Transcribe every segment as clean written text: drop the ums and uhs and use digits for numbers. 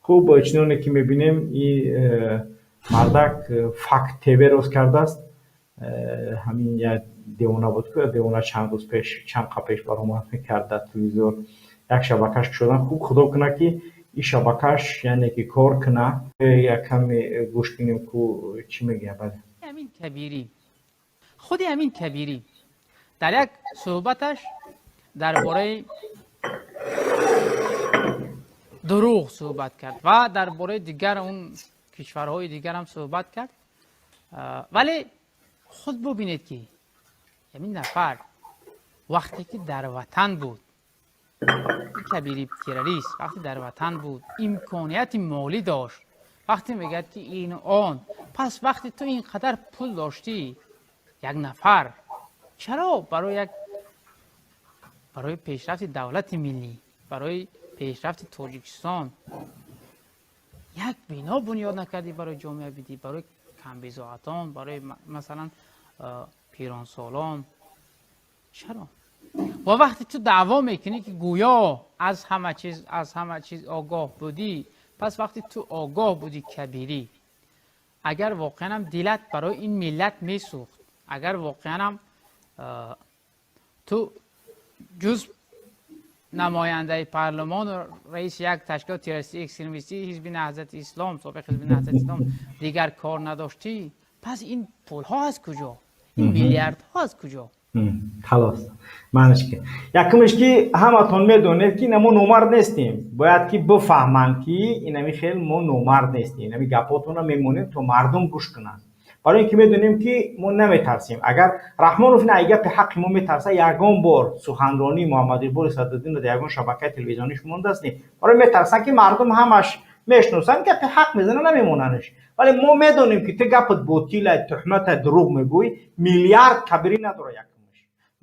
خوب چنونه که میبینیم این مردک فقط تیوی روز کرده است. همین یک دیوانه بود که دیوانه چند روز پیش چند قبل پیش برآمد کرد در تلویزیون یک شبکهش شدن. خوب خدا کنه که این شبکهش یعنی که کار کنه. یک کمی گوش کنیم که چی میگه. امین کبیری، خود امین کبیری در یک صحبتش درباره دروغ صحبت کرد و درباره دیگر اون کشورهای دیگر هم صحبت کرد. ولی خود ببینید که همین نفر وقتی که در وطن بود، کبیری تروریست وقتی در وطن بود امکانیت مالی داشت، وقتی میگه که این آن، پس وقتی تو اینقدر پول داشتی یک نفر، چرا برای پیشرفت دولت ملی، برای پیشرفت تاجیکستان یک بنا بنیاد نکردی؟ برای جامعه بدی، برای کمبزاعتان، برای مثلا پیرانسالان؟ چرا؟ و وقتی تو دعوا میکنی که گویا از همه چیز آگاه بودی، پس وقتی تو آگاه بودی کبیری، اگر واقعا هم دلت برای این ملت میسوخت، اگر واقعا هم تو جز نماینده پارلمان و رئیس یک تشکیل تروریستی اکستریمیستی حزب نهضت اسلام، سابق حزب نهضت اسلام دیگر کار نداشتی، پس این پول ها از کجا؟ این میلیارد ها از کجا؟ خلاص معنیش که یکمش که همتون میدونید که ما نومرد نیستیم. باید که بفهمن که اینمی خیلی ما نومرد نیستیم. اینمی گپاتون رو میمونیم تو مردم گوش کنن. برای اینکه میدونیم که ما نمیترسیم. اگر رحمانوف نه گپ حق ما میترسه، یگان بار سخنرانی محمد اقبال صدرالدین رو در یگان شبکه تلویزیونیش مونده است. برای میترسن که مردم همش میشناسن گپ حق میزنن نمیموننش. ولی ما میدونیم که تو گپت باطیل، تهمت دروغ میگوی، میلیارد کبیری نداره.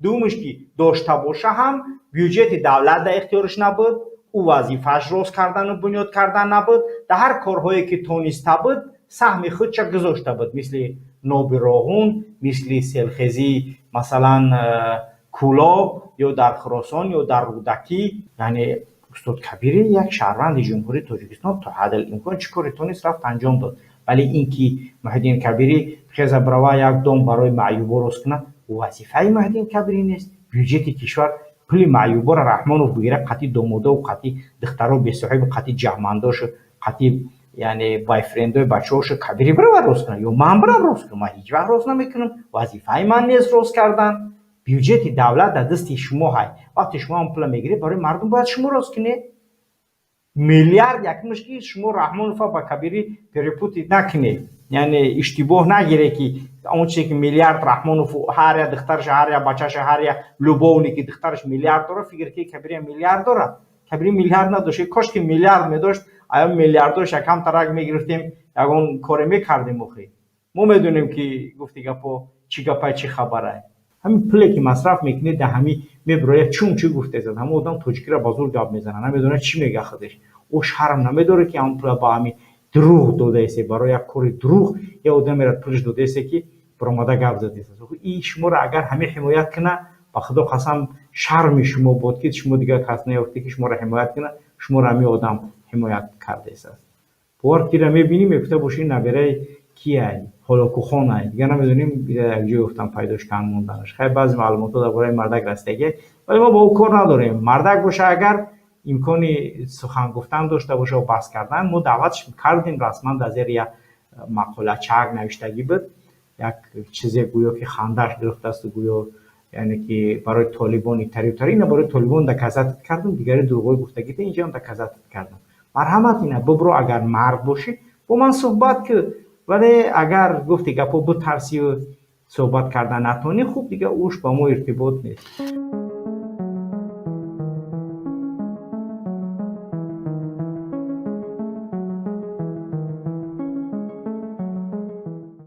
دومش که داشته باشه هم بودجت دولت در اختیارش نبود، او وظیفه‌اش روز کردن و بنیاد کردن نبود، در هر کارهایی که تونسته بود سهم خودش گذاشته بود، مثل نوبراغون، مثل سیلخزی مثلا کولاب یا در خراسان یا در رودکی. یعنی استاد کبیری یک شهروند جمهوری تاجیکستان تا حد الامکان چه کاری تونست رفت انجام داد. ولی اینکه محیدین کبیری خیز برای یک دام برای معیوبا روز کنه، وظیفه محیدین کبیری نیست. بودجت کشور پول معیوبا را رحمانوف بگیره، قطعی دوموده و قطعی دخترها به صاحب قطعی جهمنداش، قطعی یعنی بای فرندای بچه‌هاش کبیری برای روز کنه یا من برای روز کنم. من هیچ وقت روز نمیکنم. وظیفه من نیست روز کردن. بودجت دولت در دست شما های. وقتی شما هم پول میگیری برای مردم باید شما روز کنی. میلیارد یکمش که شما رحمانوف با کبیری پریپوتی نکنی، یعنی اشتباه نگیره که اون چیزی که میلیارد رحمانوف هر یا دخترش، هر یا بچه‌ش، هر یا لوبونی که دخترش میلیارد داره فکر که کبیری میلیارد داره. کبیری میلیارد نداشت. کاش که میلیارد میداشت، آیا میلیاردش کم ترک میگرفتیم، یگون کار میکردیم. مخی ما میدونیم که گفتی گپا چی گپا چی خبره. همین پولی که مصرف میکنه ده همین میبره چون چی گفته زد. همون آدم تاجیکی را بازور گپ میزنه، نمیدونه چی میگه خودش. او شرم نمیداره که اون پول با همین دروغ داده است. برای یک کار دروغ یا آدم میره پولش داده است که برآمده گپ زده است. این شما را اگر همین حمایت کنه، با خدا قسم شرم شما بود که شما دیگه کس نیافته که شما را حمایت کنه. شما را همین آدم حمایت کرده است. بار که را میبینیم میگفته باشین نبره کیه هلاکو خانه دیگه نمیدونیم. یک جای گفتم پیداش کن موندنش. خیلی بعضی معلومات درباره مردک رسیدگی، ولی ما با او کار نداریم. مردک باشه اگر امکانی سخن گفتن داشته باشه و بحث کردن، ما دعوتش کردیم رسما در زیر یک مقاله چرک نوشتگی بود. یک چیزی گویا که خندش گرفته است و گویا یعنی که برای طالبان تری نه برای طالبان دکازت کردم، دیگری دروغ گفتگی ده اینجا هم دکازت کردم. مرحمت اینه ببرو اگر مرد باشی با من صحبت که، ولی اگر گفتی گپو بترسی و صحبت کردن نتونی، خوب دیگه اوش با ما ارتباط نیست.